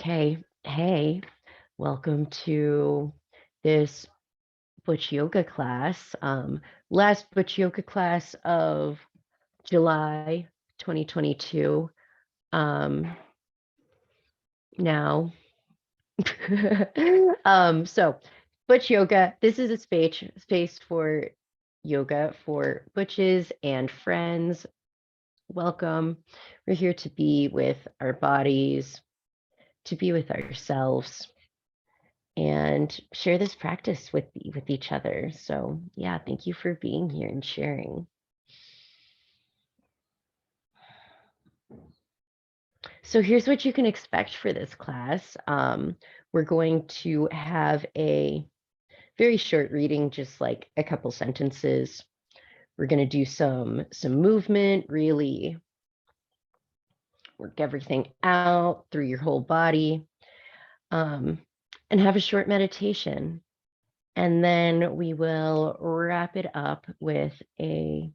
Okay. Hey, welcome to this Butch Yoga class. Last Butch Yoga class of July 2022. Now, so Butch Yoga, this is a space for yoga for butches and friends. Welcome. We're here to be with our bodies, to be with ourselves, and share this practice with each other. So yeah, thank you for being here and sharing. So here's what you can expect for this class. We're going to have a very short reading, just like a couple sentences. We're going to do some movement, really work everything out through your whole body, and have a short meditation. And then we will wrap it up with a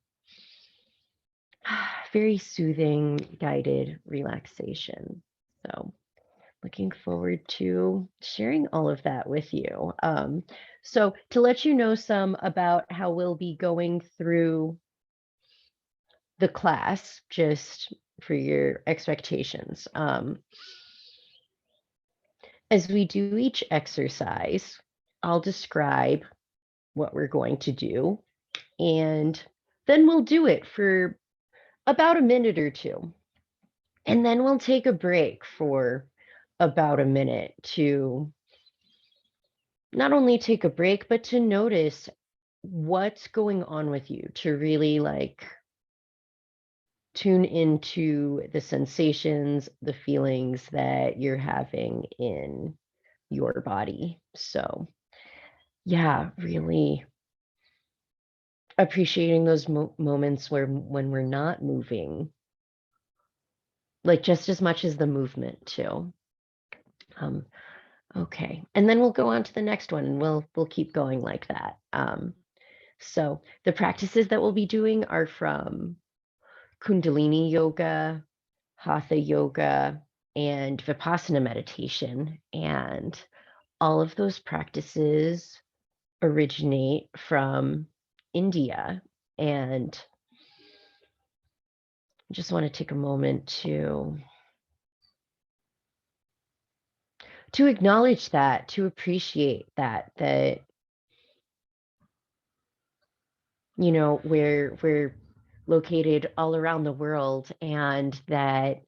very soothing, guided relaxation. So looking forward to sharing all of that with you. So to let you know some about how we'll be going through the class, just for your expectations. As we do each exercise, I'll describe what we're going to do, and then we'll do it for about a minute or two. And then we'll take a break for about a minute to not only take a break, but to notice what's going on with you, to really like tune into the sensations, the feelings that you're having in your body. So yeah, really appreciating those moments where when we're not moving, like just as much as the movement too. Okay, and then we'll go on to the next one, and we'll keep going like that. So the practices that we'll be doing are from Kundalini yoga, Hatha yoga, and Vipassana meditation, and all of those practices originate from India. And I just want to take a moment to acknowledge that, to appreciate that you know, we're located all around the world, and that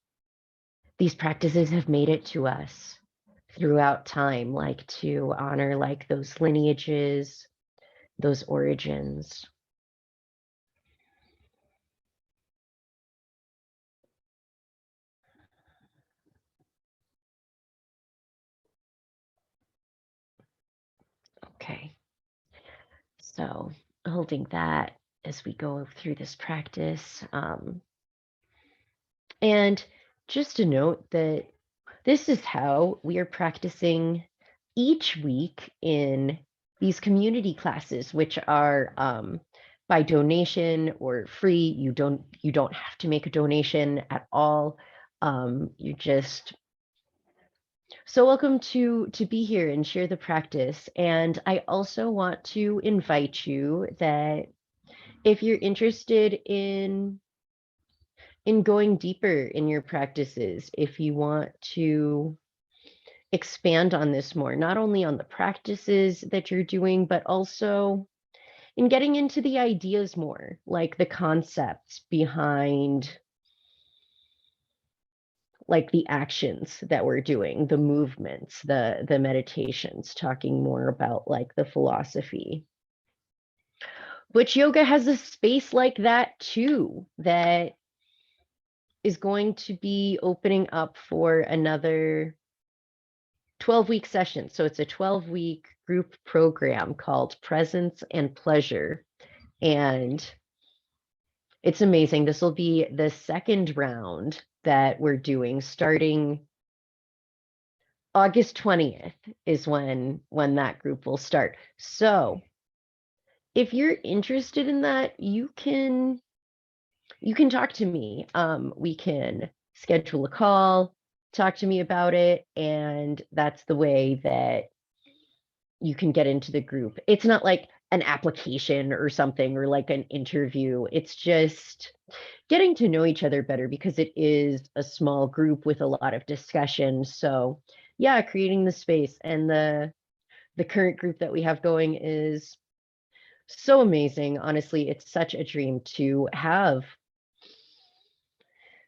these practices have made it to us throughout time, like to honor like those lineages, those origins. Okay, so holding that as we go through this practice. And just to note that this is how we are practicing each week in these community classes, which are by donation or free. You don't have to make a donation at all. You're just so welcome to be here and share the practice. And I also want to invite you that if you're interested in going deeper in your practices, if you want to expand on this more, not only on the practices that you're doing, but also in getting into the ideas more, like the concepts behind like the actions that we're doing, the movements, the meditations, talking more about like the philosophy. Butch Yoga has a space like that too, that is going to be opening up for another 12-week session. So it's a 12-week group program called Presence and Pleasure. And it's amazing. This will be the second round that we're doing, starting August 20th is when that group will start. So if you're interested in that, you can talk to me. We can schedule a call. talk to me about it. And that's the way that you can get into the group. It's not like an application or something or like an interview. It's just getting to know each other better because it is a small group with a lot of discussion. So, yeah, creating the space and the current group that we have going is so amazing. Honestly, it's such a dream to have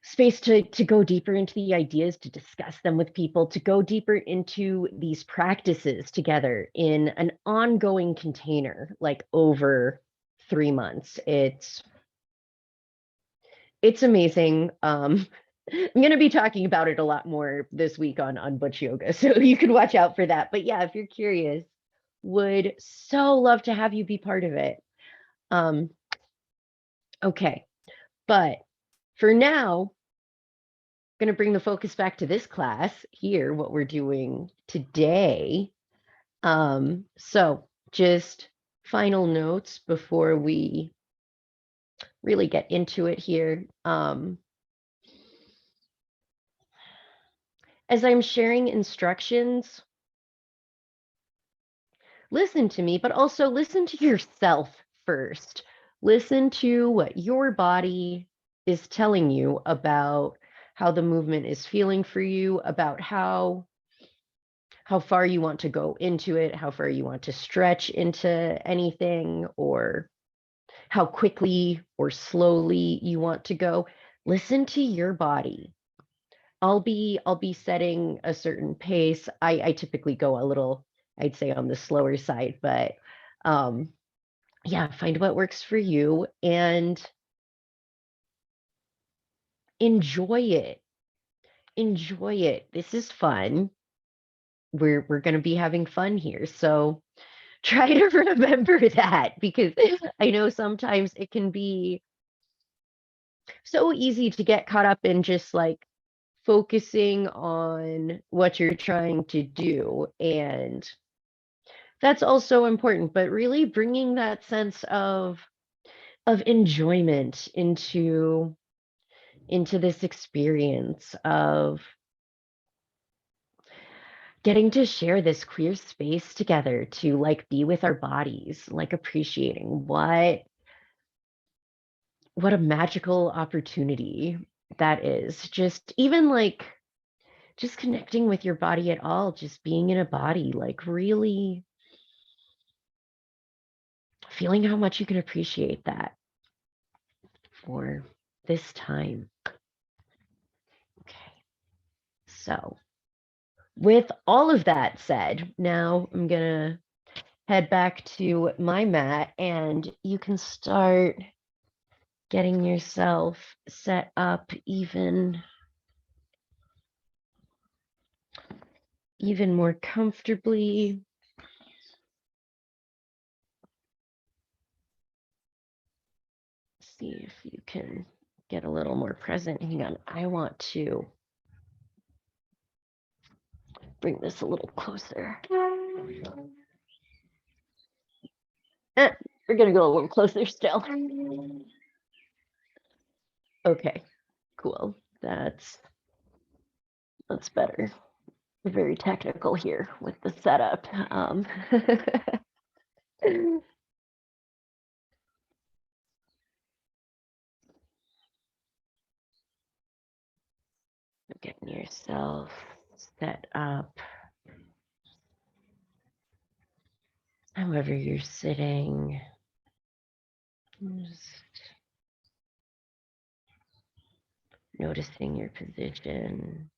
space to go deeper into the ideas, to discuss them with people, to go deeper into these practices together in an ongoing container, like over 3 months. It's amazing. I'm going to be talking about it a lot more this week on Butch Yoga, so you can watch out for that. But yeah, if you're curious, would so love to have you be part of it. Um, okay, but for now, going to bring the focus back to this class here, what we're doing today. So just final notes before we really get into it here. As I'm sharing instructions, listen to me, but also listen to yourself first. Listen to what your body is telling you about how the movement is feeling for you, about how far you want to go into it, how far you want to stretch into anything, or how quickly or slowly you want to go. Listen to your body. I'll be setting a certain pace. I typically go a little, I'd say, on the slower side, but um yeah, find what works for you and enjoy it. Enjoy it. This is fun. We're going to be having fun here. So try to remember that because I know sometimes it can be so easy to get caught up in just like focusing on what you're trying to do. And that's also important, but really bringing that sense of enjoyment into this experience of getting to share this queer space together to like be with our bodies, like appreciating what a magical opportunity that is. Just even like just connecting with your body at all, just being in a body, like really feeling how much you can appreciate that for this time. Okay. So, with all of that said, now I'm going to head back to my mat and you can start getting yourself set up even more comfortably. See if you can get a little more present. Hang on, I want to bring this a little closer. Eh, we're gonna go a little closer still. Okay, cool. That's better. We're very technical here with the setup. Getting yourself set up. However you're sitting, just noticing your position,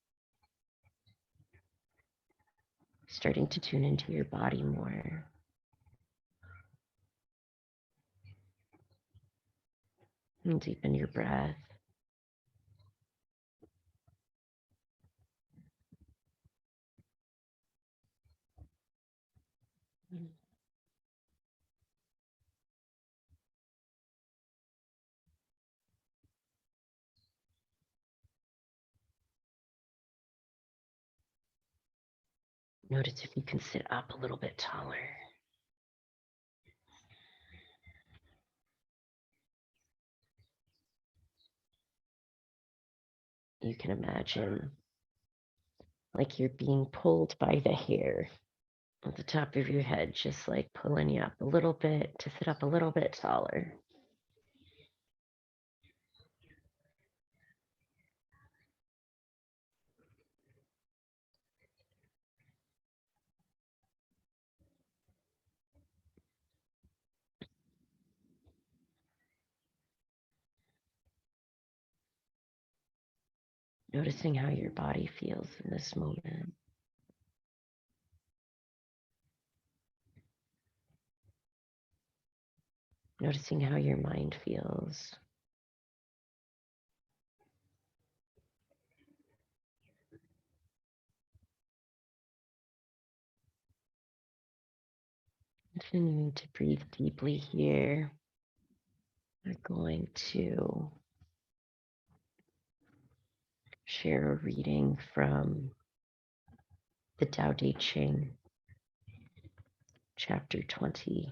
starting to tune into your body more. And deepen your breath. Notice if you can sit up a little bit taller. You can imagine like you're being pulled by the hair at the top of your head, just like pulling you up a little bit to sit up a little bit taller. Noticing how your body feels in this moment. Noticing how your mind feels. Continuing to breathe deeply here. We're going to share a reading from the Tao Te Ching, chapter 20.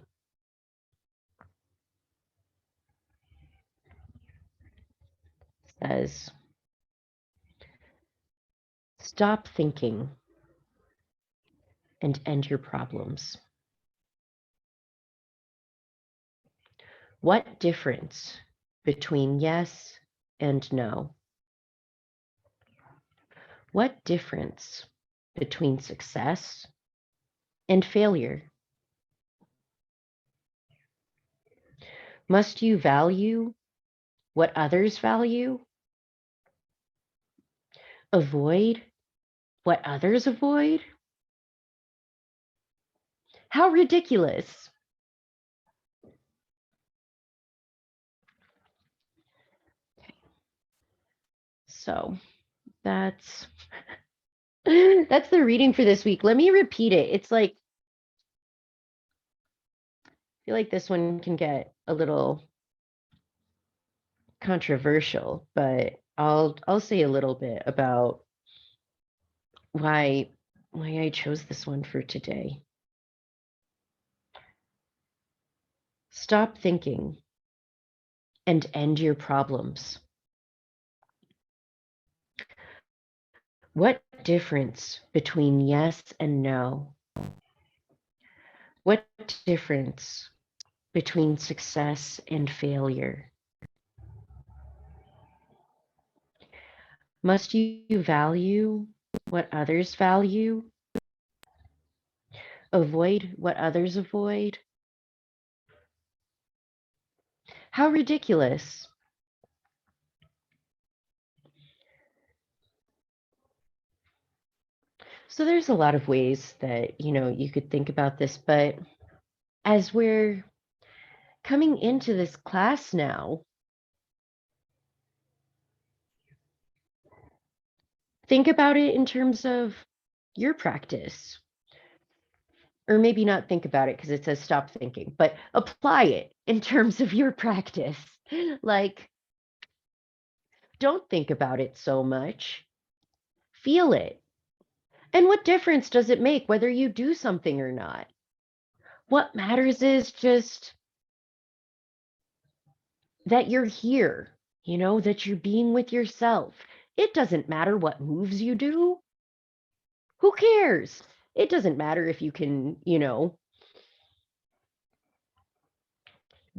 Says, stop thinking and end your problems. What difference between yes and no? What difference between success and failure? Must you value what others value? Avoid what others avoid? How ridiculous. So that's that's the reading for this week. Let me repeat it. It's like, I feel like this one can get a little controversial, but I'll say a little bit about why I chose this one for today. Stop thinking and end your problems. What difference between yes and no? What difference between success and failure? Must you value what others value? Avoid what others avoid? How ridiculous. So there's a lot of ways that, you could think about this, but as we're coming into this class now, think about it in terms of your practice. Or maybe not think about it because it says stop thinking, but apply it in terms of your practice. Like, don't think about it so much. Feel it. And what difference does it make whether you do something or not? What matters is just that you're here, that you're being with yourself. It doesn't matter what moves you do. Who cares? It doesn't matter if you can,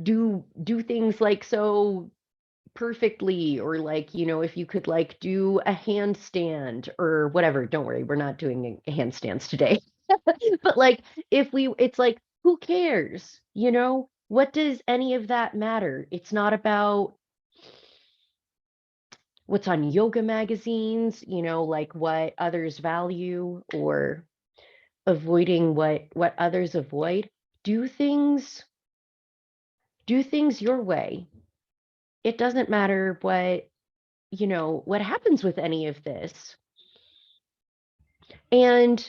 do things like so perfectly, or like, if you could like do a handstand or whatever. Don't worry, we're not doing handstands today. But like, it's like, who cares? What does any of that matter? It's not about what's on yoga magazines, like what others value, or avoiding what others avoid. Do things your way. It doesn't matter what happens with any of this. And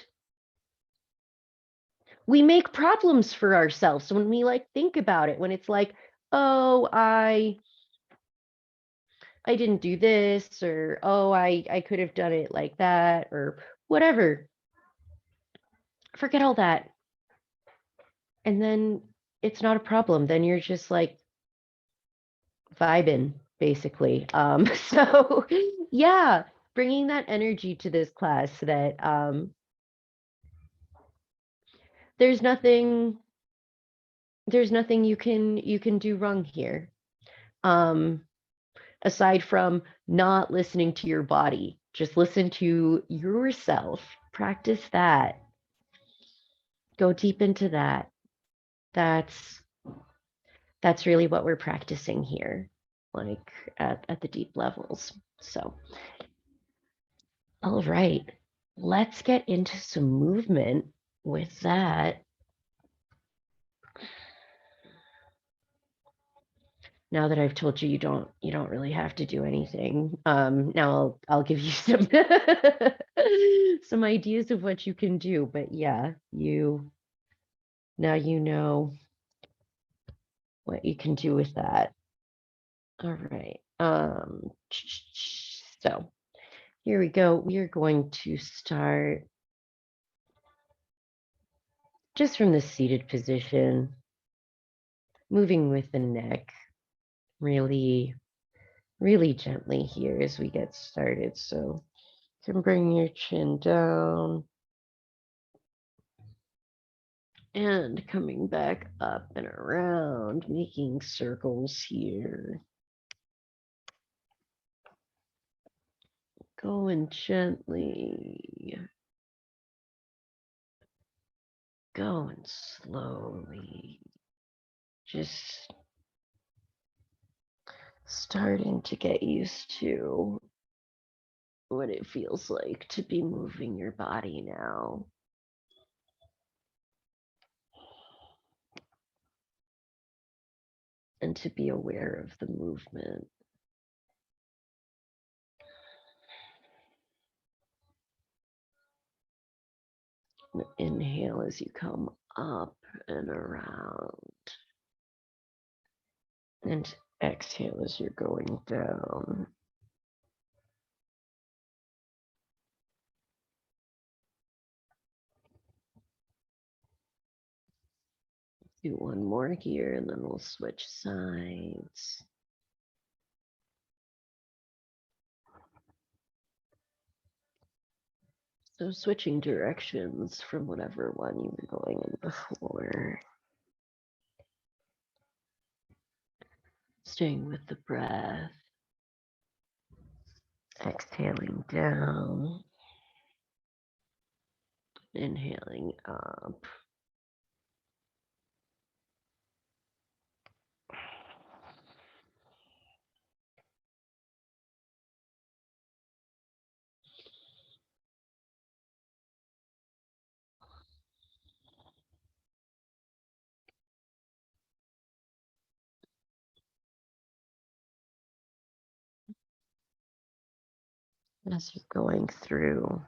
we make problems for ourselves when we like think about it, when it's like, oh, I didn't do this, or oh, I could have done it like that, or whatever. Forget all that. And then it's not a problem. Then you're just like vibing, basically. So yeah, bringing that energy to this class so that there's nothing you can do wrong here. Aside from not listening to your body, just listen to yourself. Practice that. Go deep into that. That's really what we're practicing here, like at the deep levels. So, all right, let's get into some movement with that. Now that I've told you you don't really have to do anything, now I'll give you some some ideas of what you can do. But yeah, now you know what you can do with that. All right. So here we go. We are going to start just from the seated position, moving with the neck really, really gently here as we get started. So you can bring your chin down and coming back up and around, making circles here. Going gently, going slowly, just starting to get used to what it feels like to be moving your body now. And to be aware of the movement. Inhale as you come up and around. And exhale as you're going down. Do one more here and then we'll switch sides. So switching directions from whatever one you were going in before. Staying with the breath. Exhaling down. Inhaling up. As you're going through,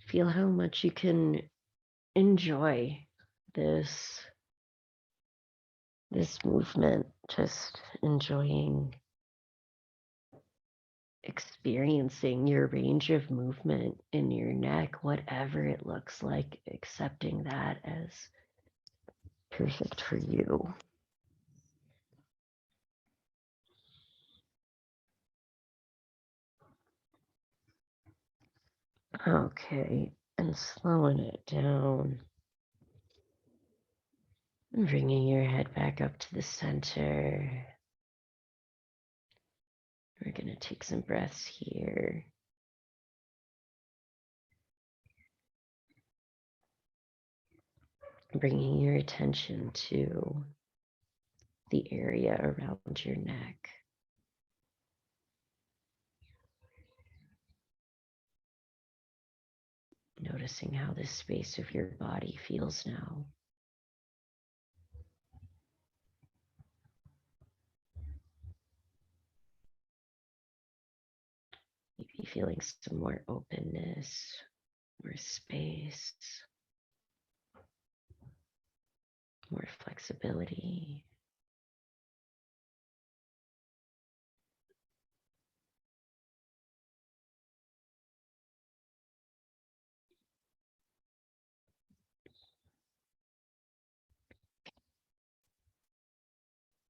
feel how much you can enjoy this movement, just enjoying experiencing your range of movement in your neck, whatever it looks like, accepting that as perfect for you. Okay, and slowing it down. And bringing your head back up to the center. We're going to take some breaths here. Bringing your attention to the area around your neck. Noticing how this space of your body feels now. Maybe feeling some more openness, more space, more flexibility.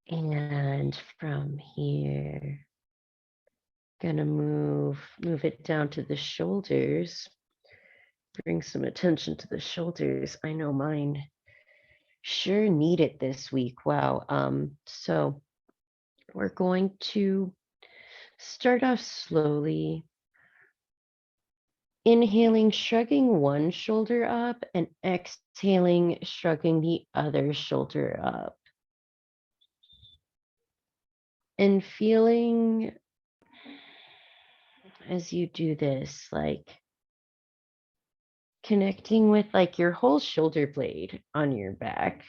And from here, Gonna move it down to the shoulders. Bring some attention to the shoulders. I know mine sure need it this week. Wow. So we're going to start off slowly. Inhaling, shrugging one shoulder up, and exhaling, shrugging the other shoulder up. And feeling as you do this, like connecting with like your whole shoulder blade on your back.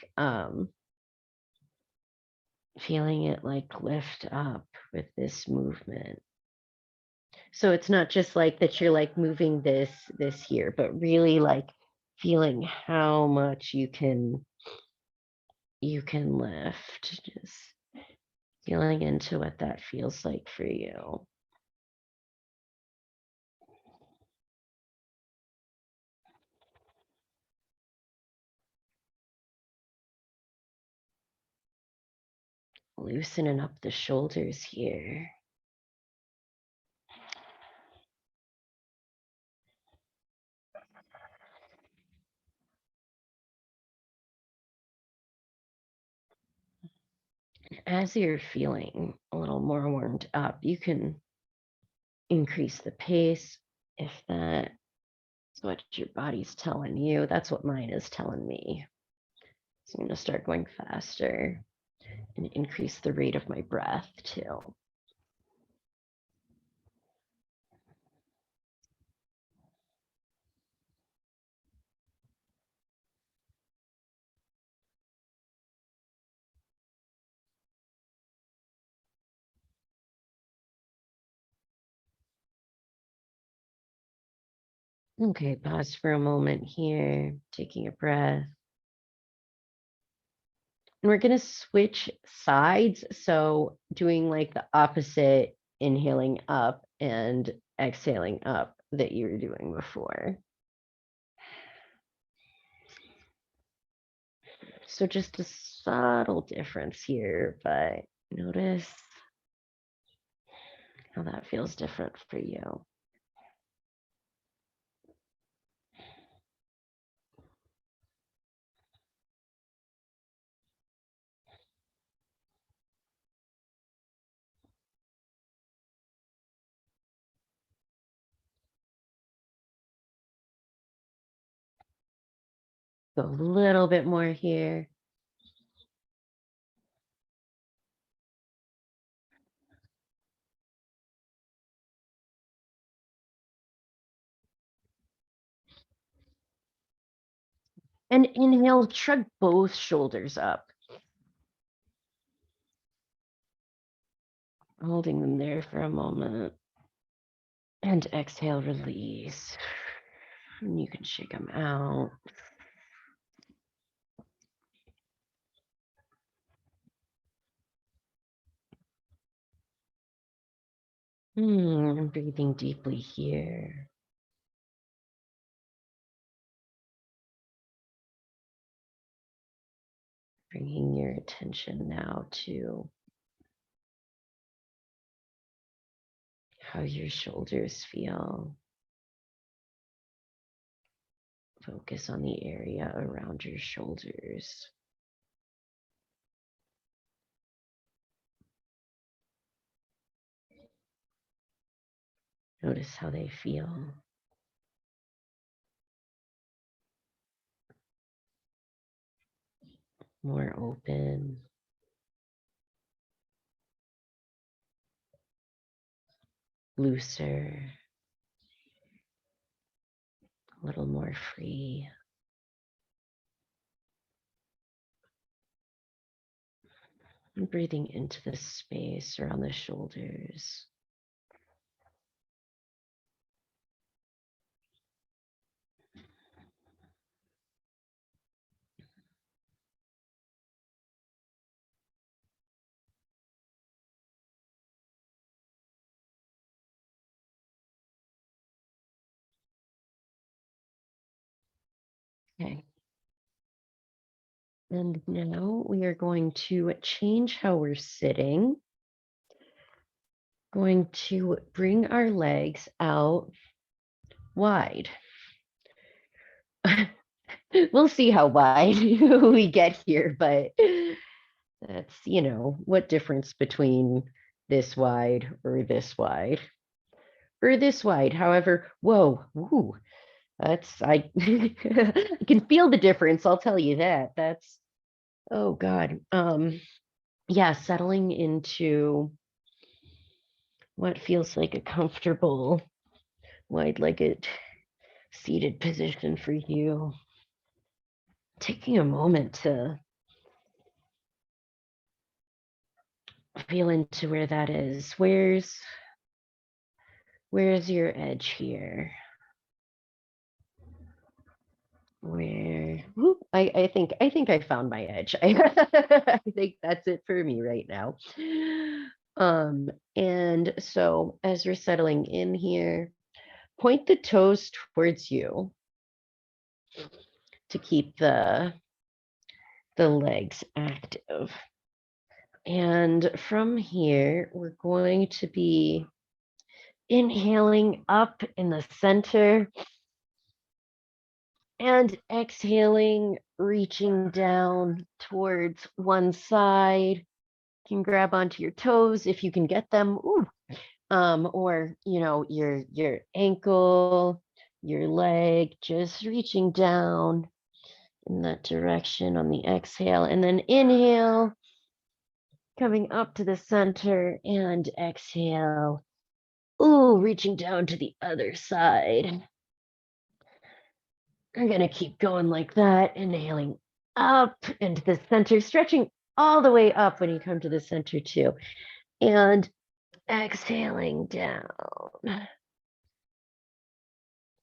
Feeling it like lift up with this movement. So it's not just like that you're like moving this here, but really like feeling how much you can lift. Just feeling into what that feels like for you. Loosening up the shoulders here. As you're feeling a little more warmed up, you can increase the pace if that's what your body's telling you. That's what mine is telling me. So I'm going to start going faster and increase the rate of my breath too. Okay, pause for a moment here, taking a breath. And we're going to switch sides. So doing like the opposite, inhaling up and exhaling up that you were doing before. So just a subtle difference here, but notice how that feels different for you. Go a little bit more here. And inhale, shrug both shoulders up. Holding them there for a moment. And exhale, release. And you can shake them out. Breathing deeply here. Bringing your attention now to how your shoulders feel. Focus on the area around your shoulders. Notice how they feel. More open. Looser. A little more free. And breathing into the space around the shoulders. Okay. And now we are going to change how we're sitting. Going to bring our legs out wide. We'll see how wide we get here, but that's, what difference between this wide or this wide or this wide. However, whoa, ooh, I I can feel the difference. I'll tell you that. Oh God. Yeah, settling into what feels like a comfortable wide-legged seated position for you. Taking a moment to feel into where that is. Where's your edge here? I think I found my edge. I think that's it for me right now. And so as we're settling in here, point the toes towards you to keep the legs active. And from here, we're going to be inhaling up in the center and exhaling, reaching down towards one side. You can grab onto your toes if you can get them. Ooh. Or your ankle, your leg, just reaching down in that direction on the exhale, and then inhale, coming up to the center, and exhale. Ooh, reaching down to the other side. We're going to keep going like that, inhaling up into the center, stretching all the way up when you come to the center too. And exhaling down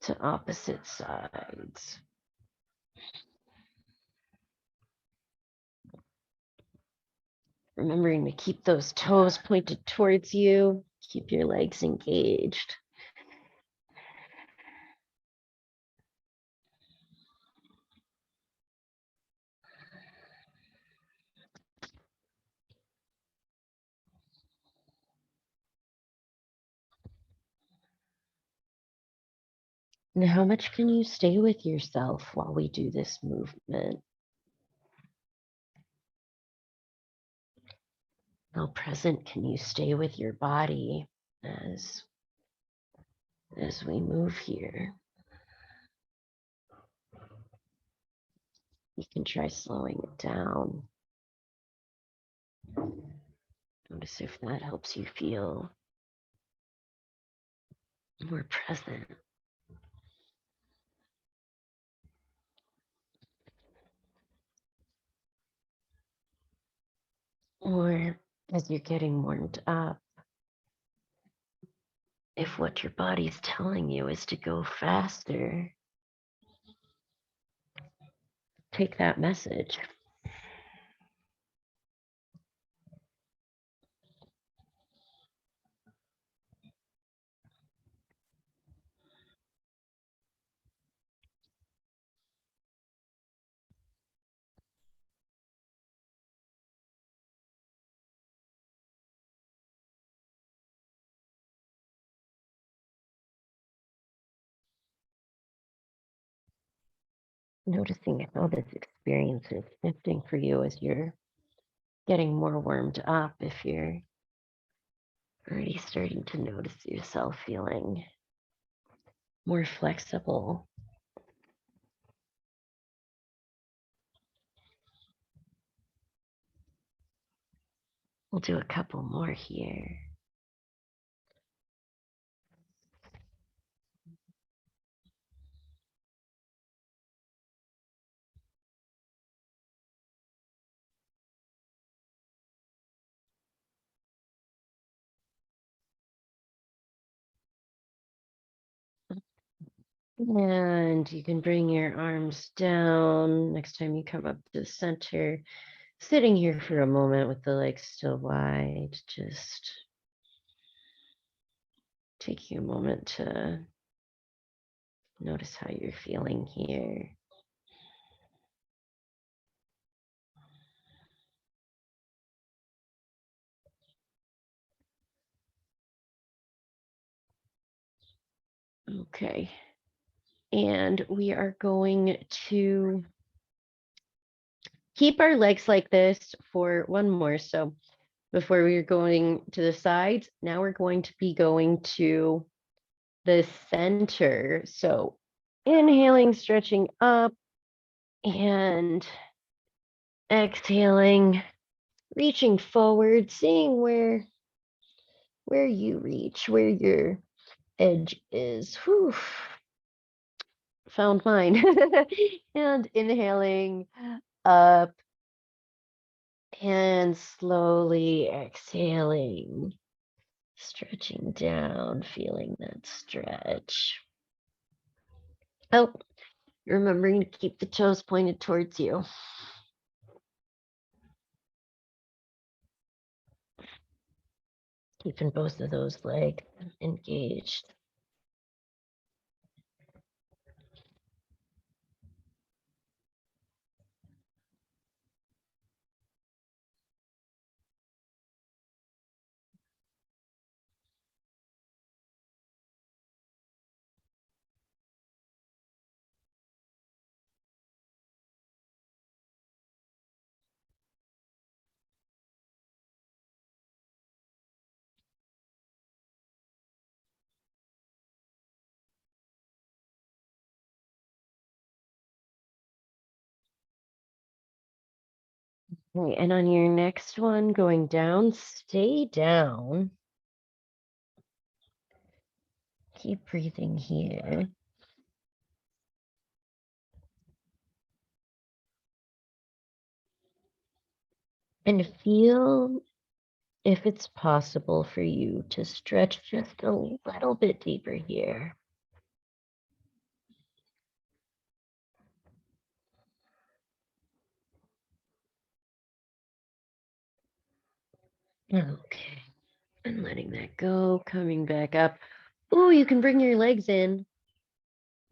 to opposite sides. Remembering to keep those toes pointed towards you, keep your legs engaged. Now, how much can you stay with yourself while we do this movement? How present can you stay with your body as we move here? You can try slowing it down. Notice if that helps you feel more present. Or as you're getting warmed up, if what your body's telling you is to go faster, take that message. Noticing how this experience is shifting for you as you're getting more warmed up, if you're already starting to notice yourself feeling more flexible. We'll do a couple more here. And you can bring your arms down next time you come up to the center. Sitting here for a moment with the legs still wide, just taking a moment to notice how you're feeling here. Okay. And we are going to keep our legs like this for one more. So before we are going to the sides, now we're going to be going to the center. So inhaling, stretching up, and exhaling, reaching forward, seeing where you reach, where your edge is. Whew. Found mine. And inhaling up and slowly exhaling, stretching down, feeling that stretch. Oh, remembering to keep the toes pointed towards you. Keeping both of those legs engaged. Right, and on your next one, going down, stay down. Keep breathing here. And feel if it's possible for you to stretch just a little bit deeper here. Okay, and letting that go, coming back up. Ooh, you can bring your legs in.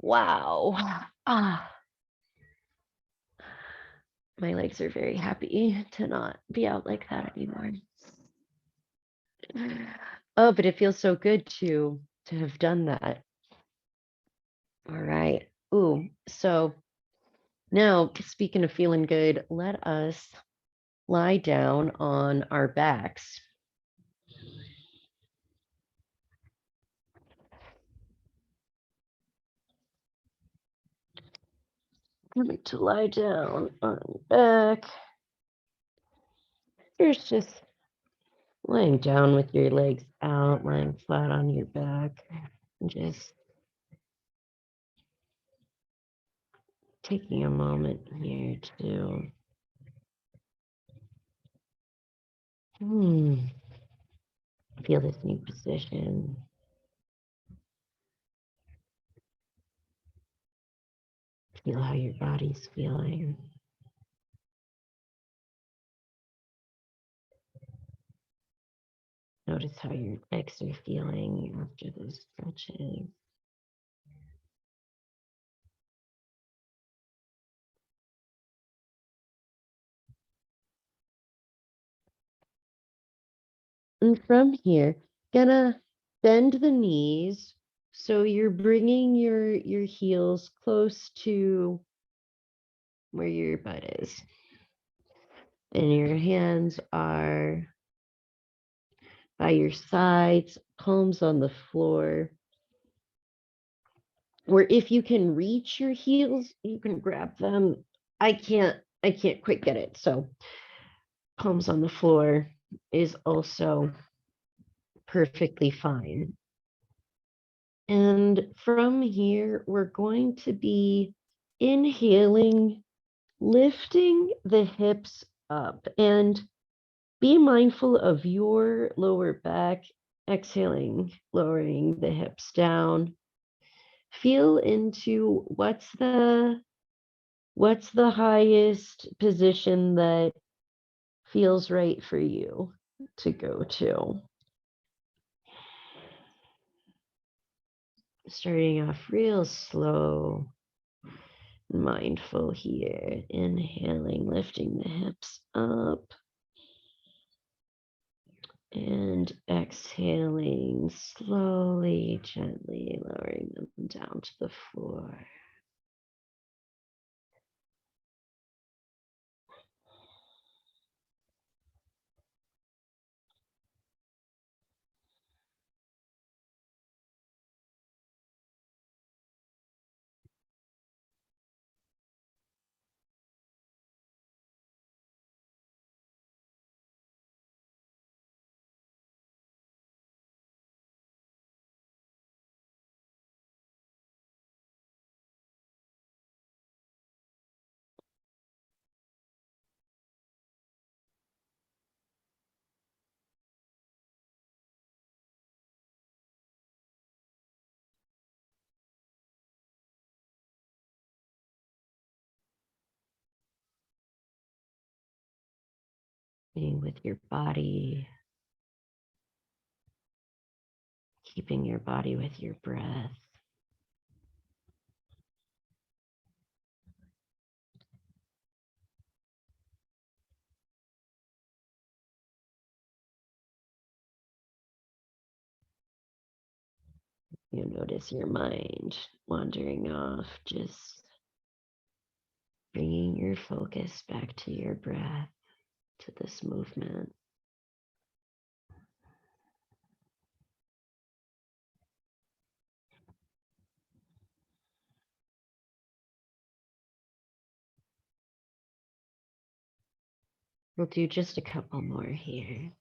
Wow. Ah, my legs are very happy to not be out like that anymore. Oh, but it feels so good to have done that. All right. Ooh, so now speaking of feeling good, let us lie down on our backs. Going to lie down on your back. Here's just laying down with your legs out, lying flat on your back, and just taking a moment here to feel this new position. Feel how your body's feeling. Notice how your legs are feeling after those stretches. And from here, gonna bend the knees so you're bringing your heels close to where your butt is. And your hands are by your sides, palms on the floor. Or if you can reach your heels, you can grab them. I can't quite get it. So palms on the floor is also perfectly fine. And from here, we're going to be inhaling, lifting the hips up, and be mindful of your lower back. Exhaling, lowering the hips down. Feel into what's the highest position that feels right for you to go to. Starting off real slow, mindful here. Inhaling, lifting the hips up. And exhaling slowly, gently lowering them down to the floor. Being with your body, keeping your body with your breath. You notice your mind wandering off, just bringing your focus back to your breath, to this movement. We'll do just a couple more here.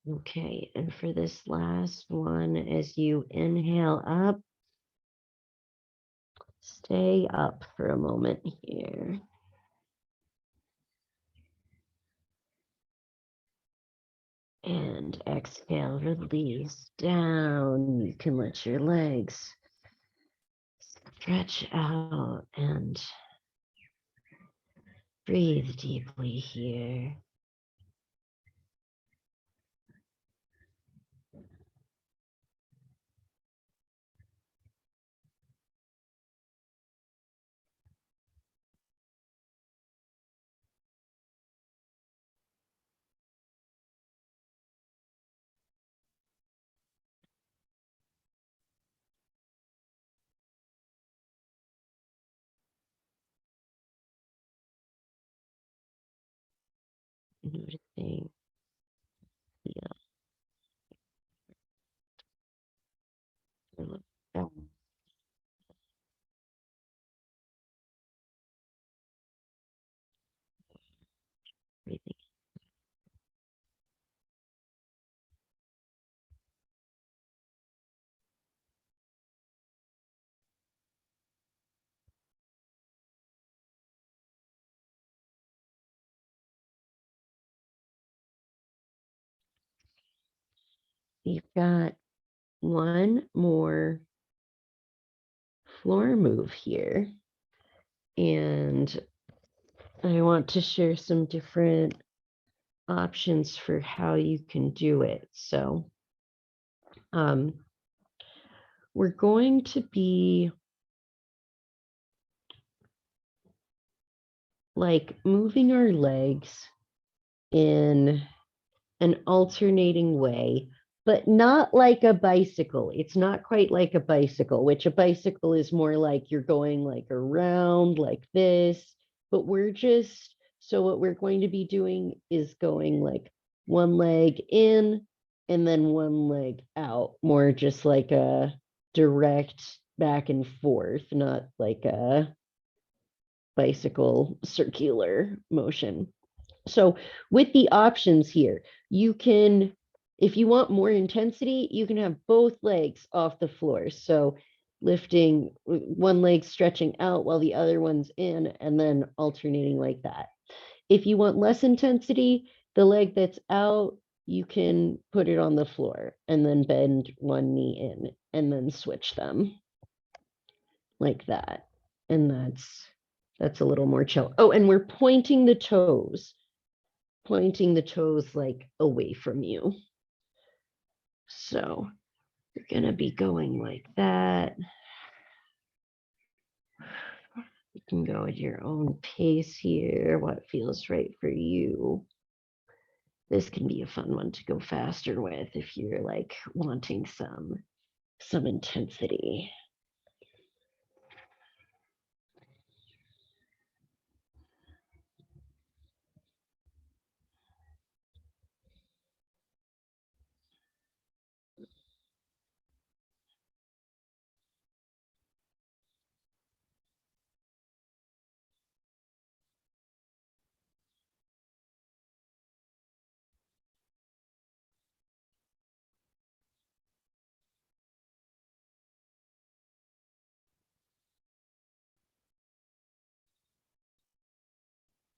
Okay, and for this last one, as you inhale up, stay up for a moment here. And exhale, release down. You can let your legs stretch out and breathe deeply here. Noticing the breathing. You've got one more floor move here. And I want to share some different options for how you can do it. So we're going to be like moving our legs in an alternating way, but not like a bicycle. It's not quite like a bicycle, which a bicycle is more like you're going like around like this, but so what we're going to be doing is going like one leg in and then one leg out, more just like a direct back and forth, not like a bicycle circular motion. So with the options here, you can, if you want more intensity, you can have both legs off the floor. So lifting one leg stretching out while the other one's in and then alternating like that. If you want less intensity, the leg that's out, you can put it on the floor and then bend one knee in and then switch them like that. And that's a little more chill. Oh, and we're pointing the toes. pointing the toes like away from you. So you're going to be going like that. You can go at your own pace here, what feels right for you. This can be a fun one to go faster with if you're like wanting some intensity.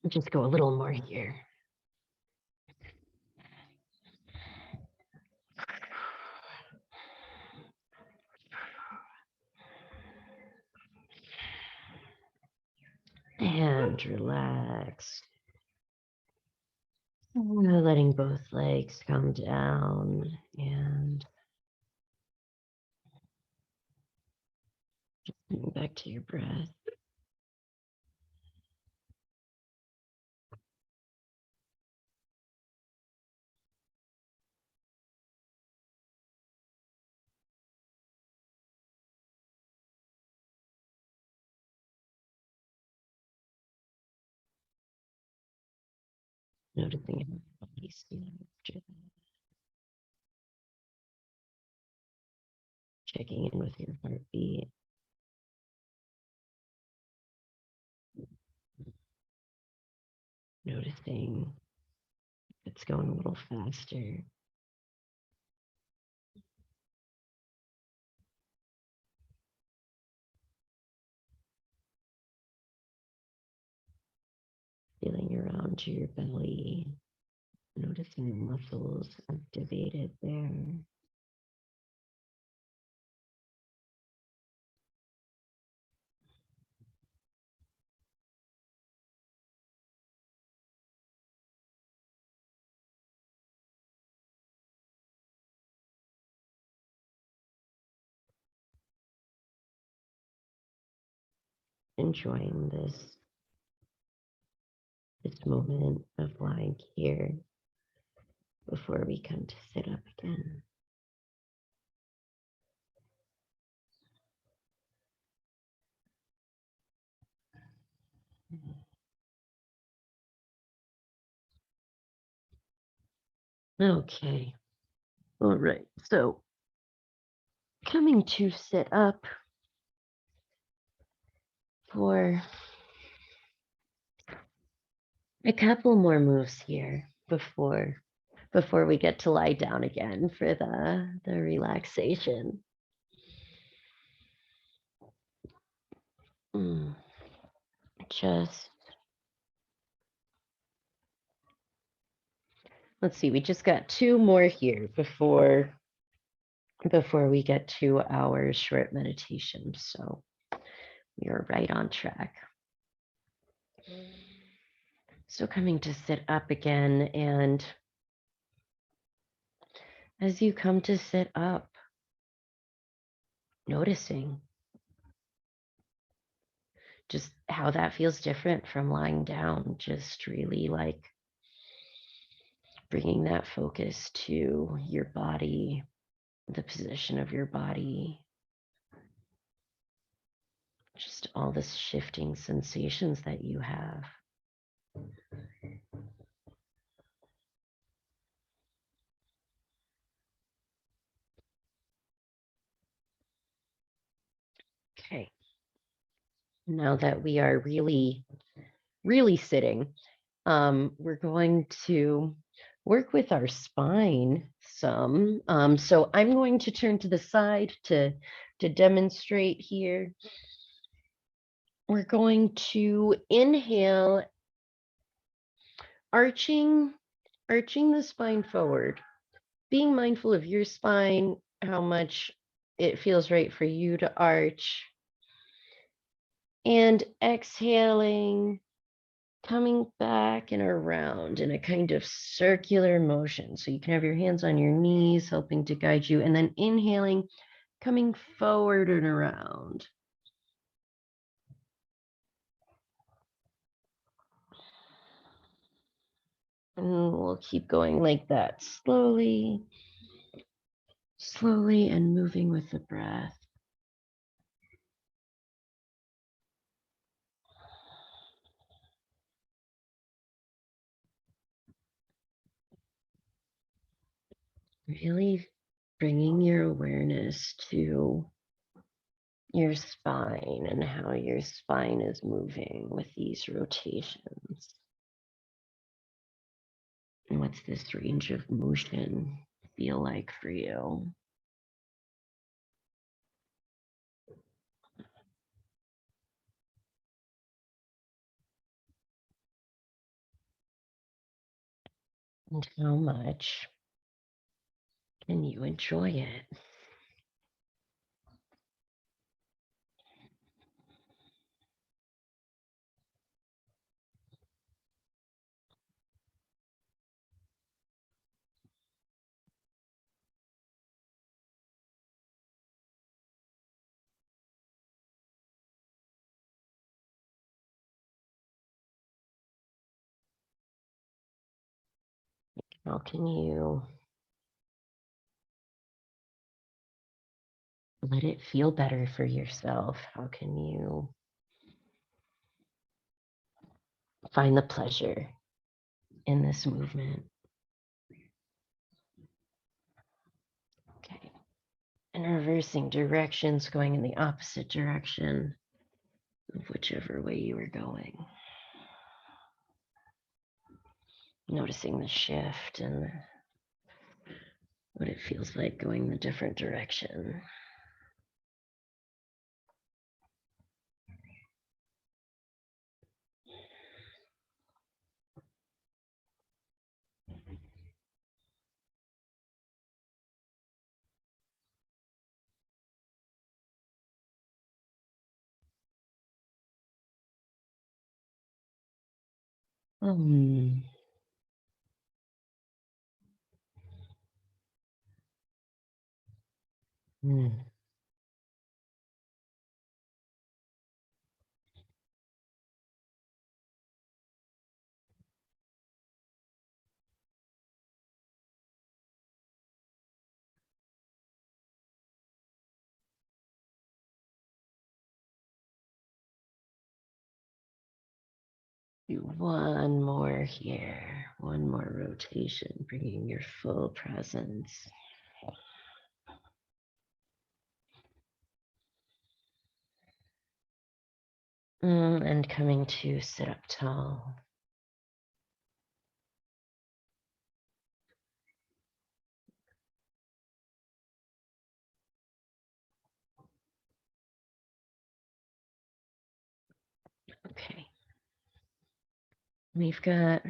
Just go a little more here. And relax. Letting both legs come down and back to your breath. Noticing how your body's feeling after that. Checking in with your heartbeat. Noticing if it's going a little faster. Feeling around your belly. Noticing muscles activated there. Enjoying this moment of lying here before we come to sit up again. Okay. All right. So coming to sit up for a couple more moves here before we get to lie down again for the relaxation. Just let's see, we just got two more here before we get to our short meditation. So we are right on track. So coming to sit up again, and as you come to sit up, noticing just how that feels different from lying down, just really like bringing that focus to your body, the position of your body, just all the shifting sensations that you have. Okay. Now that we are really, really sitting, we're going to work with our spine some. So I'm going to turn to the side to demonstrate here. We're going to inhale, arching the spine forward, being mindful of your spine, how much it feels right for you to arch. And exhaling, coming back and around in a kind of circular motion. So you can have your hands on your knees, helping to guide you, and then inhaling, coming forward and around. And we'll keep going like that, slowly, slowly, and moving with the breath. Really bringing your awareness to your spine and how your spine is moving with these rotations. And what's this range of motion feel like for you? And how much can you enjoy it? How can you let it feel better for yourself? How can you find the pleasure in this movement? Okay. And reversing directions, going in the opposite direction of whichever way you were going. Noticing the shift and what it feels like going the different direction. Mm. Mm. Do one more here, one more rotation, bringing your full presence. And coming to sit up tall. Okay. We've got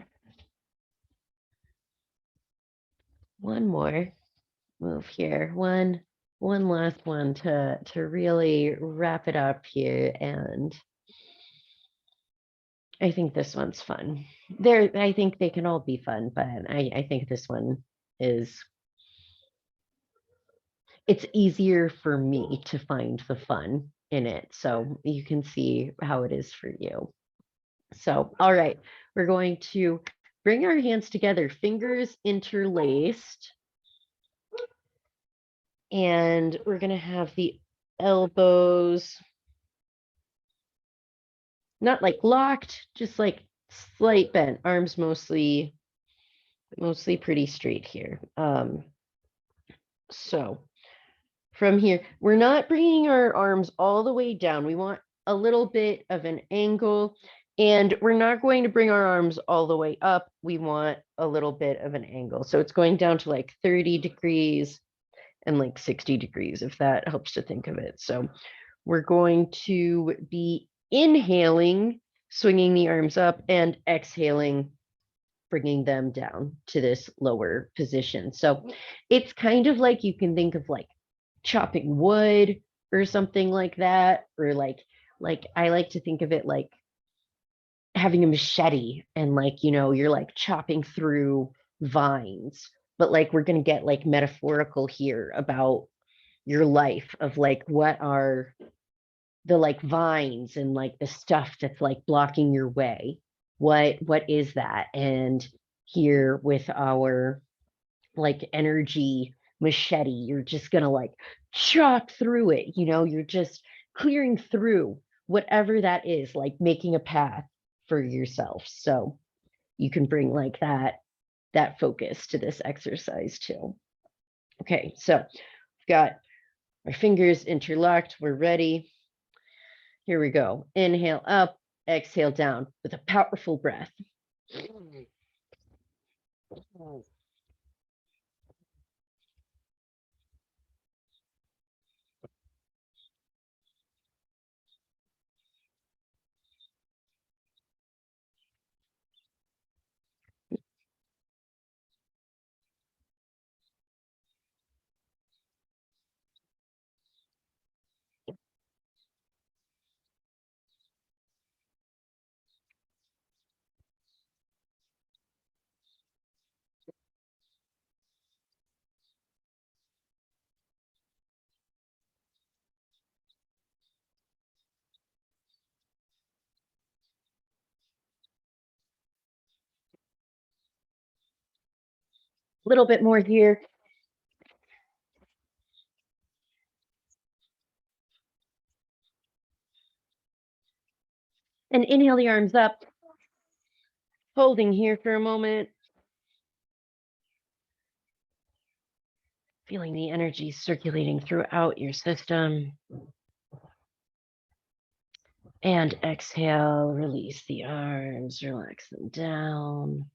one more move here. One last one to really wrap it up here. And I think this one's fun. I think they can all be fun, but I think this one is, it's easier for me to find the fun in it. So you can see how it is for you. So, all right, we're going to bring our hands together, fingers interlaced. And we're going to have the elbows not like locked, just like slight bent, arms mostly pretty straight here. So from here, we're not bringing our arms all the way down. We want a little bit of an angle, and we're not going to bring our arms all the way up. We want a little bit of an angle. So it's going down to like 30 degrees and like 60 degrees, if that helps to think of it. So we're going to be inhaling, swinging the arms up, and exhaling, bringing them down to this lower position. So it's kind of like, you can think of like chopping wood or something like that, or like I like to think of it like having a machete and like, you're like chopping through vines. But like we're going to get like metaphorical here about your life of like what are the like vines and like the stuff that's like blocking your way. What is that? And here with our like energy machete, you're just going to like chop through it, you're just clearing through whatever that is, like making a path for yourself. So you can bring like that focus to this exercise too. Okay, so we've got our fingers interlocked. We're ready. Here we go. Inhale up, exhale down with a powerful breath. A little bit more here. And inhale the arms up, holding here for a moment. Feeling the energy circulating throughout your system. And exhale, release the arms, relax them down.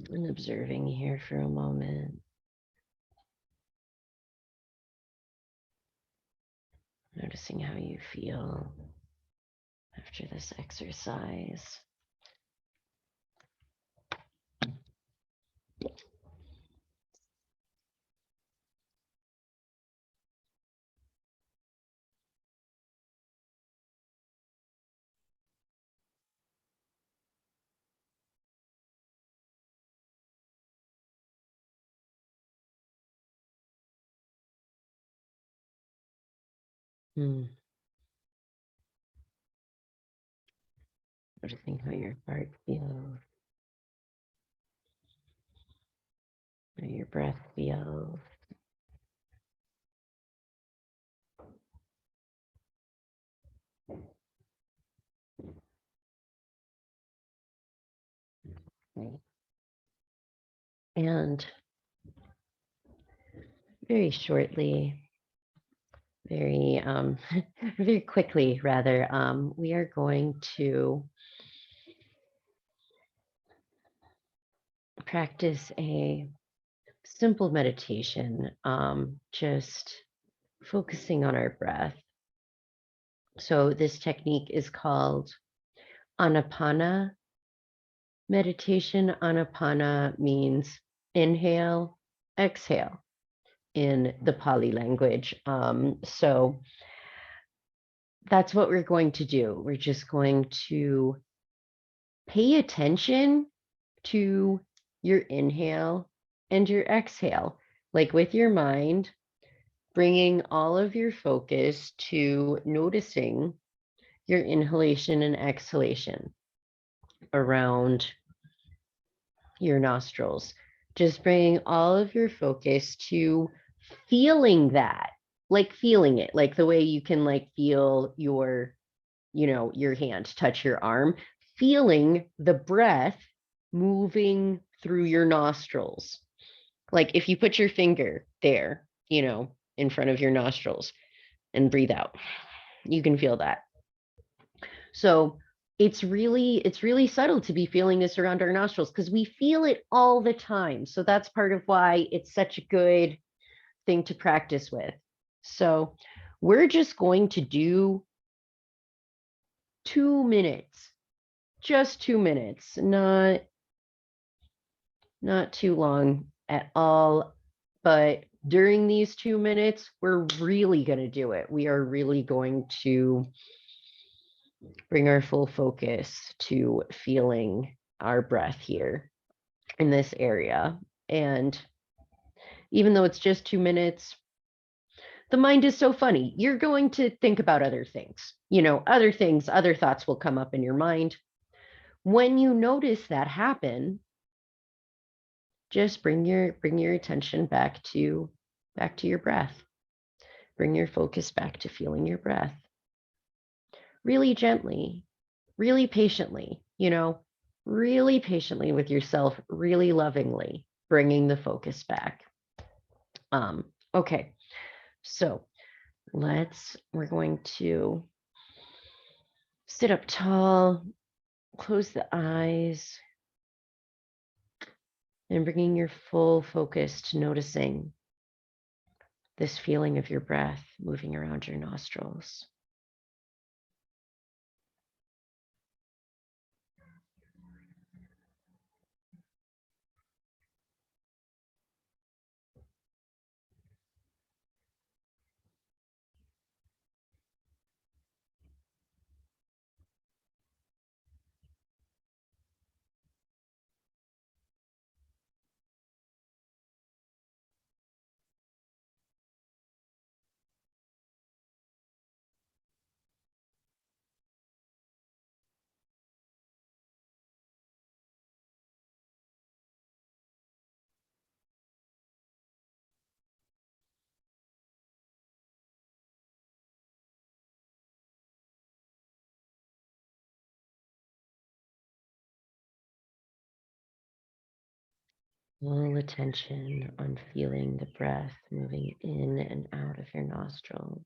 And observing here for a moment. Noticing how you feel after this exercise. Noticing how your heart feels, how your breath feels. And very shortly, very very quickly rather, we are going to practice a simple meditation, just focusing on our breath. So this technique is called Anapana meditation. Anapana means inhale, exhale in the Pali language. So that's what we're going to do. We're just going to pay attention to your inhale and your exhale, like with your mind, bringing all of your focus to noticing your inhalation and exhalation around your nostrils. Just bringing all of your focus to feeling that, like feeling it, like the way you can like feel your hand touch your arm, feeling the breath moving through your nostrils. Like if you put your finger there, in front of your nostrils and breathe out, you can feel that. So it's really subtle to be feeling this around our nostrils because we feel it all the time. So that's part of why it's such a good thing to practice with. So we're just going to do 2 minutes, just 2 minutes, not too long at all, but during these 2 minutes, we're really going to do it. We are really going to bring our full focus to feeling our breath here in this area. And even though it's just 2 minutes, the mind is so funny. You're going to think about other things, other things, other thoughts will come up in your mind. When you notice that happen, just bring your attention back to your breath. Bring your focus back to feeling your breath. Really gently, really patiently, really patiently with yourself, really lovingly bringing the focus back. Okay. So, we're going to sit up tall, close the eyes, and bringing your full focus to noticing this feeling of your breath moving around your nostrils. Full attention on feeling the breath moving in and out of your nostrils.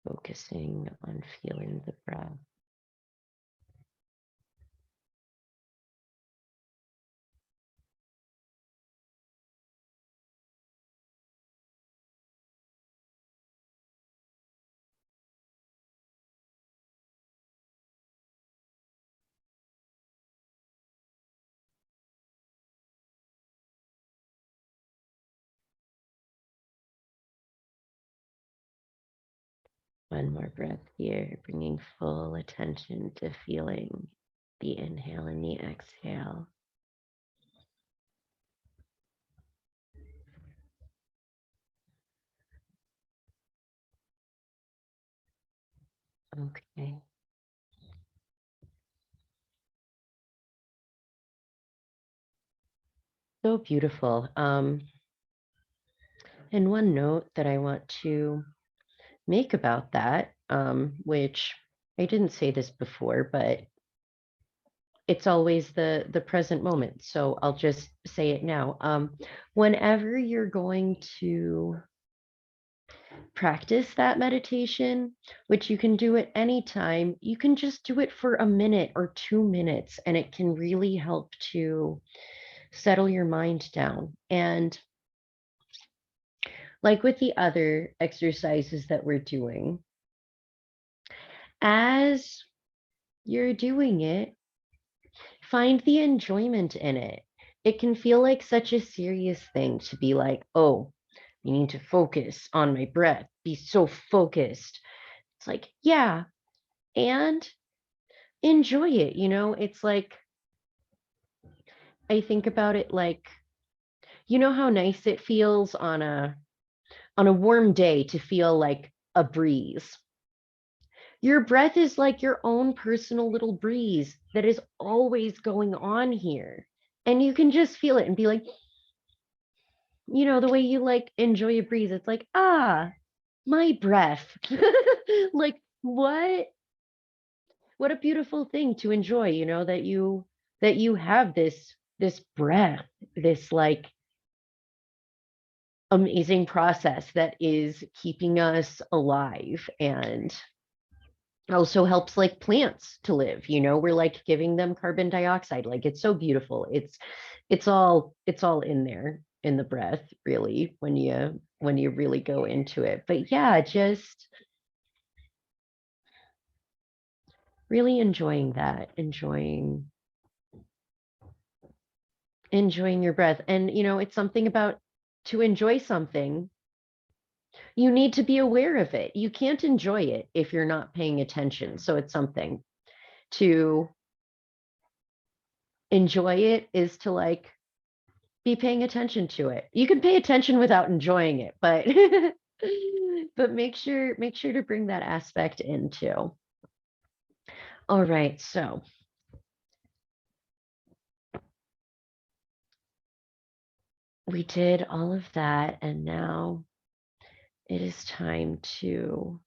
Focusing on feeling the breath. One more breath here, bringing full attention to feeling the inhale and the exhale. Okay. So beautiful. And one note that I want to make about that, which I didn't say this before, but it's always the present moment. So I'll just say it now. Whenever you're going to practice that meditation, which you can do at any time, you can just do it for a minute or 2 minutes, and it can really help to settle your mind down. And like with the other exercises that we're doing, as you're doing it, find the enjoyment in it. It can feel like such a serious thing to be like, oh, you need to focus on my breath, be so focused. It's like, yeah, and enjoy it. It's like, I think about it like, how nice it feels on a warm day to feel like a breeze. Your breath is like your own personal little breeze that is always going on here. And you can just feel it and be like, the way you like enjoy a breeze. It's like, my breath. Like what a beautiful thing to enjoy, that you have this breath, this like amazing process that is keeping us alive. And also helps like plants to live. We're like giving them carbon dioxide. Like it's so beautiful. It's all in there in the breath, really, when you really go into it. But yeah, just really enjoying that, enjoying your breath. And it's something about, to enjoy something, you need to be aware of it. You can't enjoy it if you're not paying attention. So it's something to enjoy. It is to like be paying attention to it. You can pay attention without enjoying it, but but make sure to bring that aspect into. All right, so we did all of that, and now it is time to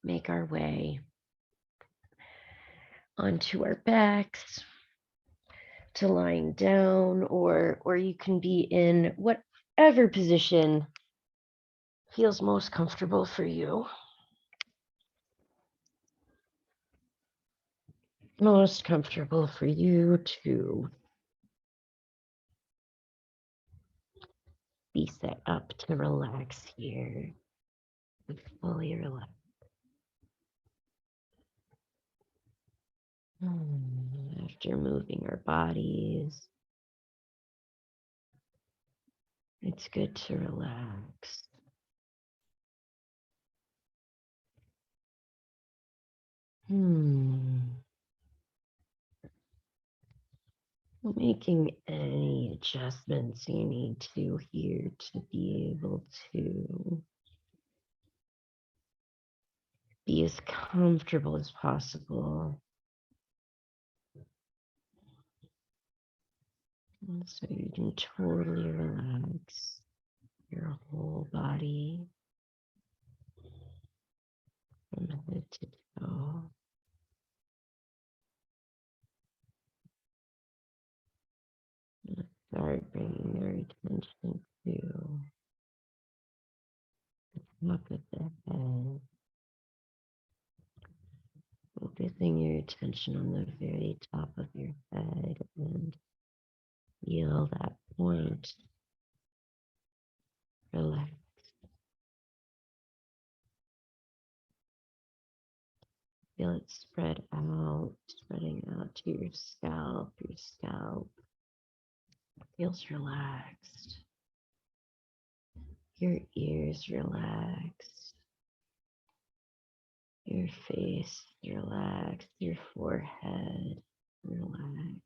make our way onto our backs, to lying down, or you can be in whatever position feels most comfortable for you. Most comfortable for you to be set up to relax here, fully relax. After moving our bodies, it's good to relax. Making any adjustments you need to here to be able to be as comfortable as possible. So you can totally relax your whole body from head to toe. Start bringing your attention to the top of the head, focusing your attention on the very top of your head, and feel that point. Relax. Feel it spreading out to your scalp. Your scalp feels relaxed. Your ears relaxed. Your face relaxed. Your forehead relaxed.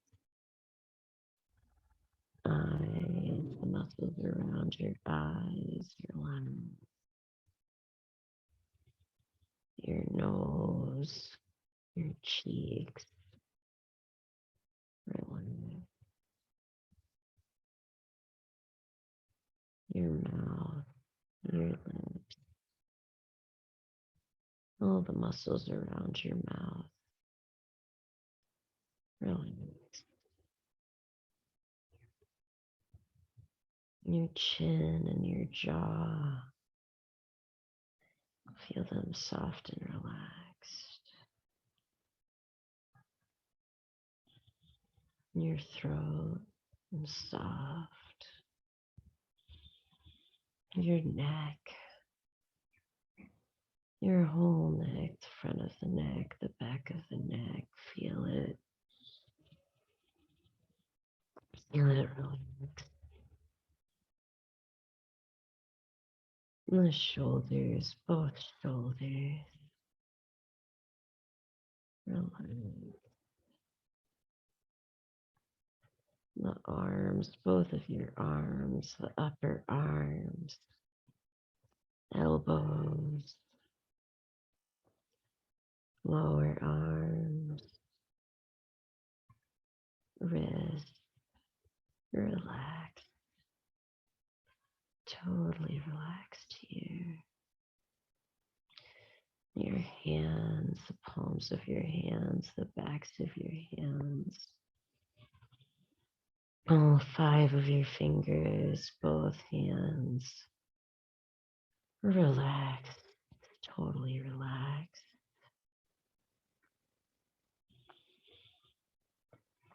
Eyes, the muscles around your eyes relaxed. Your nose, your cheeks relaxed. Your mouth, your lips, all the muscles around your mouth relaxed. Your chin and your jaw, feel them soft and relaxed. Your throat and soft. Your neck, your whole neck, the front of the neck, the back of the neck, feel it. Feel it relax. And the shoulders, both shoulders, relax. The arms, both of your arms, the upper arms, elbows, lower arms, wrists, relax, totally relaxed here. Your hands, the palms of your hands, the backs of your hands, all 5 of your fingers, both hands, relax, totally relaxed.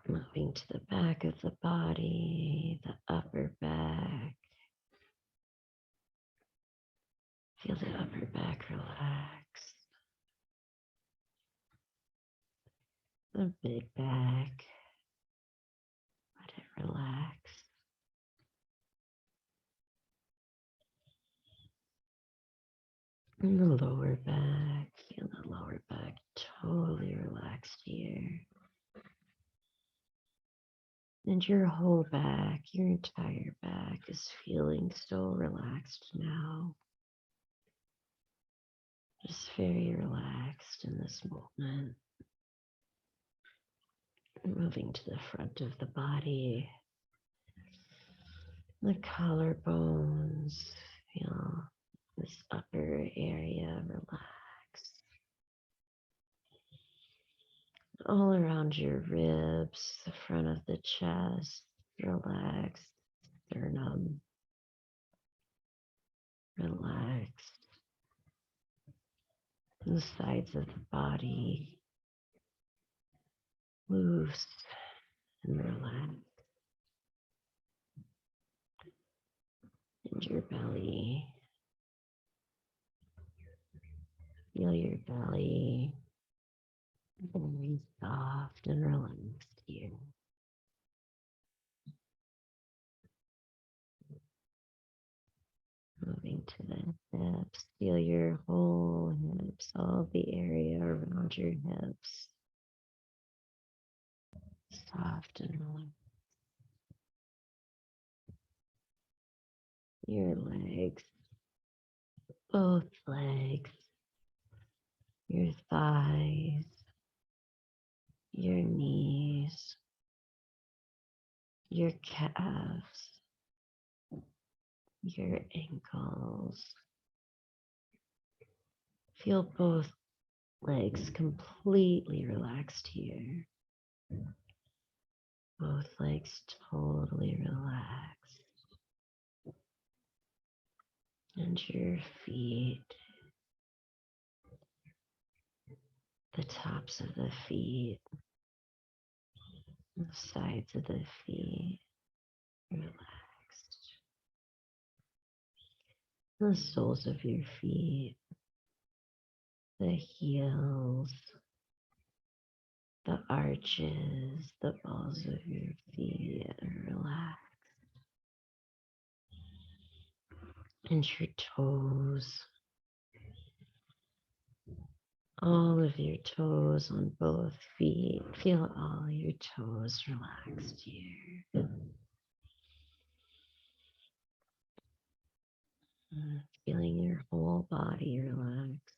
Moving to the back of the body, the upper back. Feel the upper back relax. The mid back, let it relax. And the lower back, feel the lower back totally relaxed here. And your whole back, your entire back is feeling so relaxed now. Just very relaxed in this moment. Moving to the front of the body, the collarbones, feel this upper area relax. All around your ribs, the front of the chest, relax. Sternum, relax. The sides of the body, loose and relax. And your belly, feel your belly very soft and relaxed here. Moving to the hips, feel your whole hips, all the area around your hips, soft and relaxed. Your legs, both legs, your thighs, your knees, your calves, your ankles. Feel both legs completely relaxed here. Both legs totally relaxed. And your feet, the tops of the feet, the sides of the feet, relaxed. The soles of your feet, the heels, the arches, the balls of your feet are relaxed. And your toes, all of your toes on both feet. Feel all your toes relaxed here. Feeling your whole body relaxed.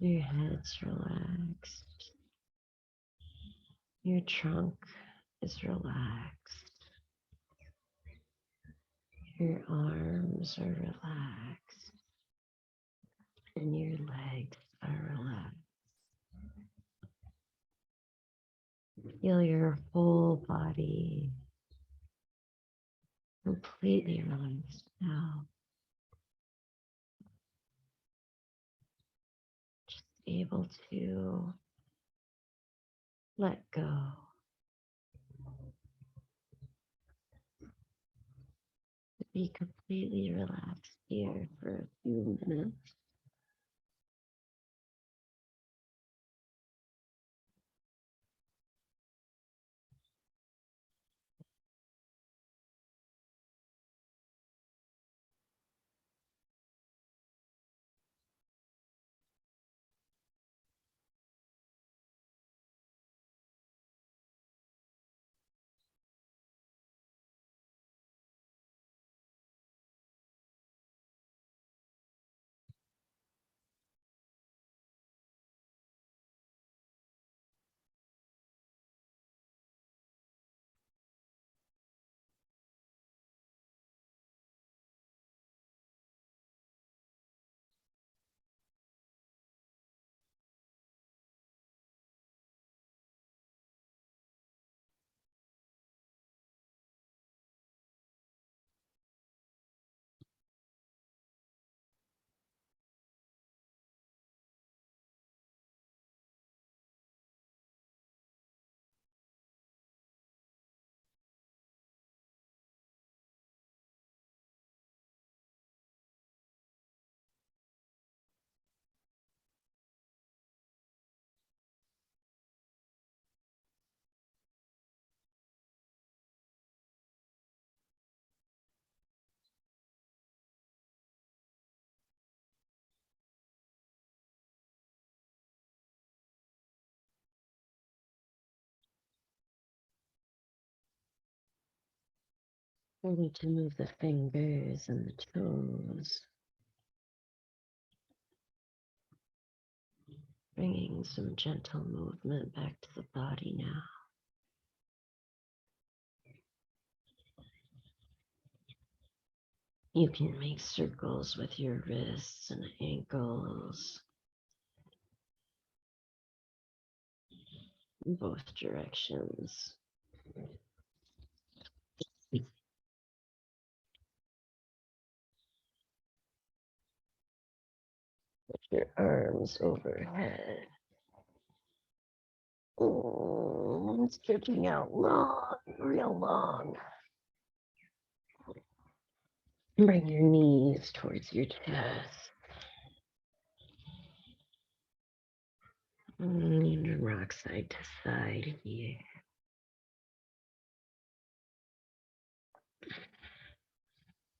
Your head's relaxed. Your trunk is relaxed. Your arms are relaxed. And your legs are relaxed. Feel your whole body completely relaxed now. Just able to let go. To be completely relaxed here for a few minutes. I need to move the fingers and the toes. Bringing some gentle movement back to the body now. You can make circles with your wrists and ankles in both directions. Put your arms overhead. Stretching out long, real long. Bring your knees towards your chest. And rock side to side here.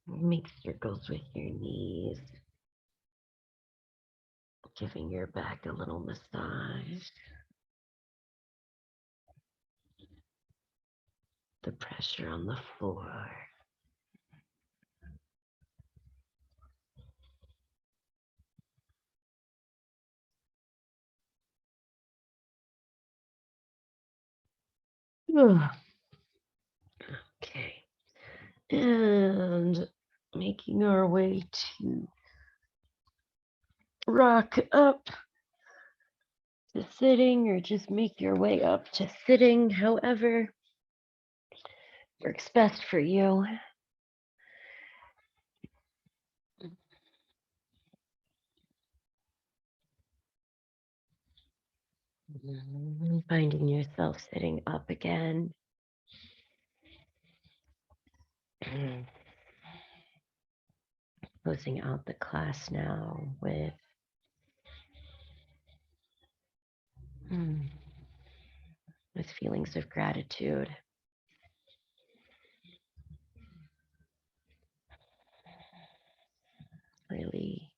Make circles with your knees, giving your back a little massage. The pressure on the floor. Okay. And making our way to rock up to sitting, or just make your way up to sitting, however works best for you. Finding yourself sitting up again. Closing out the class now with feelings of gratitude. Really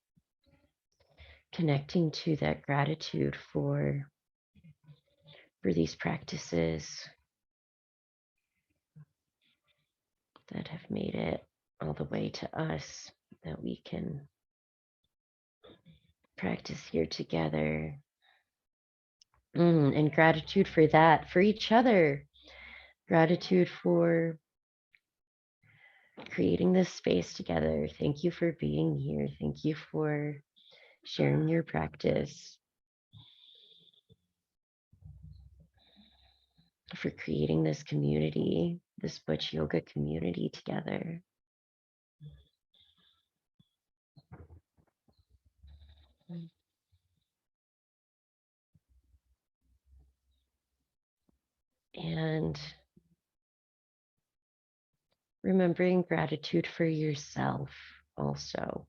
connecting to that gratitude for these practices that have made it all the way to us, that we can practice here together. And gratitude for that, for each other. Gratitude for creating this space together. Thank you for being here. Thank you for sharing your practice, for creating this community, this Butch Yoga community together. And remembering gratitude for yourself also,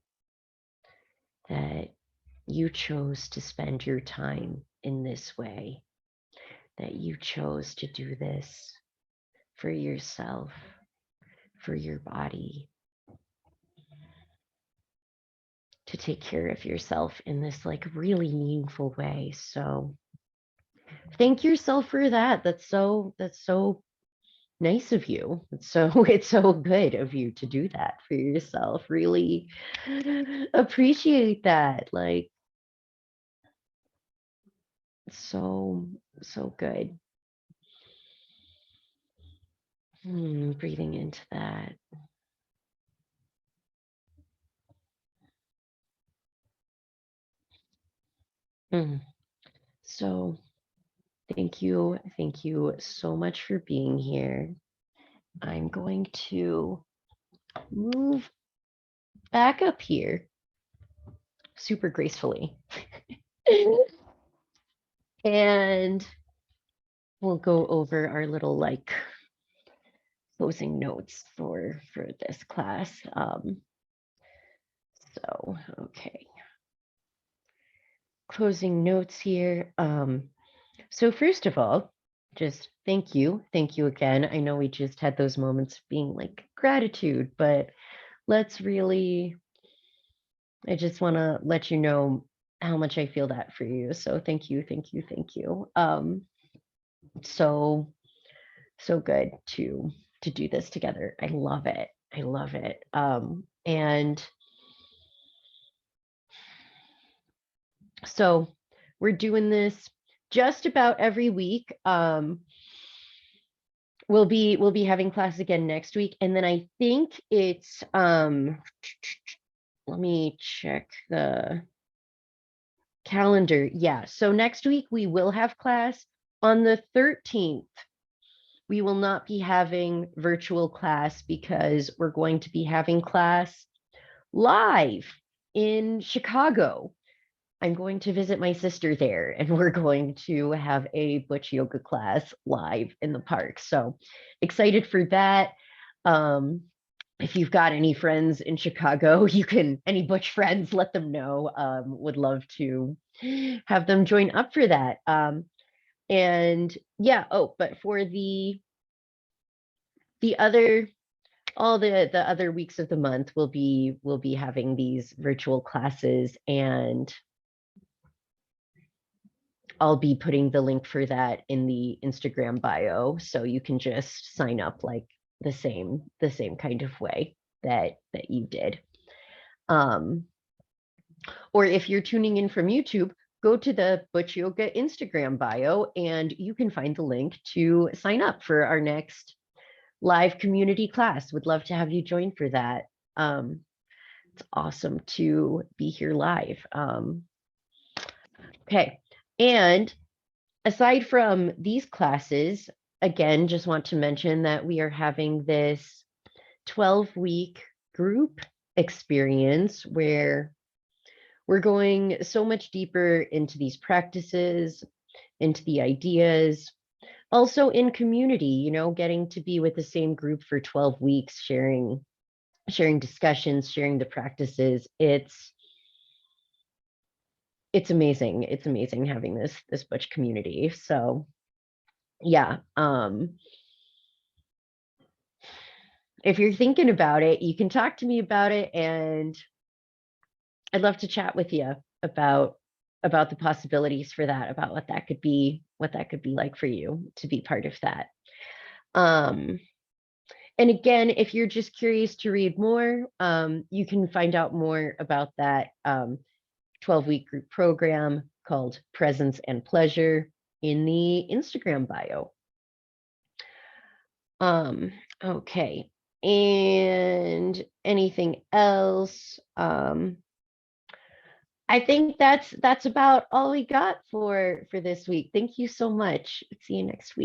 that you chose to spend your time in this way, that you chose to do this for yourself, for your body, to take care of yourself in this like really meaningful way. So thank yourself for that. That's so nice of you. It's so good of you to do that for yourself. Really appreciate that. Like, so good. Breathing into that. So thank you so much for being here. I'm going to move back up here super gracefully. And we'll go over our little like closing notes for this class. So, okay. Closing notes here. So first of all, just thank you again. I know we just had those moments of being like gratitude, but let's really, I just want to let you know how much I feel that for you. So thank you. So good to do this together. I love it. I love it. And so we're doing this just about every week. We'll be having class again next week, and then I think it's let me check the calendar. Yeah, so next week we will have class on the 13th. We will not be having virtual class because we're going to be having class live in Chicago. I'm going to visit my sister there, and we're going to have a Butch Yoga class live in the park. So excited for that. If you've got any friends in Chicago, any Butch friends, let them know. Would love to have them join up for that. And yeah, but for the other all the other weeks of the month, we'll be having these virtual classes, and I'll be putting the link for that in the Instagram bio, so you can just sign up like the same kind of way that you did. Or if you're tuning in from YouTube, go to the Butch Yoga Instagram bio and you can find the link to sign up for our next live community class. Would love to have you join for that. It's awesome to be here live. Okay. And aside from these classes, again, just want to mention that we are having this 12-week group experience where we're going so much deeper into these practices, into the ideas, also in community, getting to be with the same group for 12 weeks, sharing discussions, sharing the practices. It's amazing. It's amazing having this Butch community. So yeah, if you're thinking about it, you can talk to me about it, and I'd love to chat with you about the possibilities for that, about what that could be like for you to be part of that. And again, if you're just curious to read more, you can find out more about that 12-week group program called Presence and Pleasure in the Instagram bio. Okay. And anything else? I think that's about all we got for this week. Thank you so much. See you next week.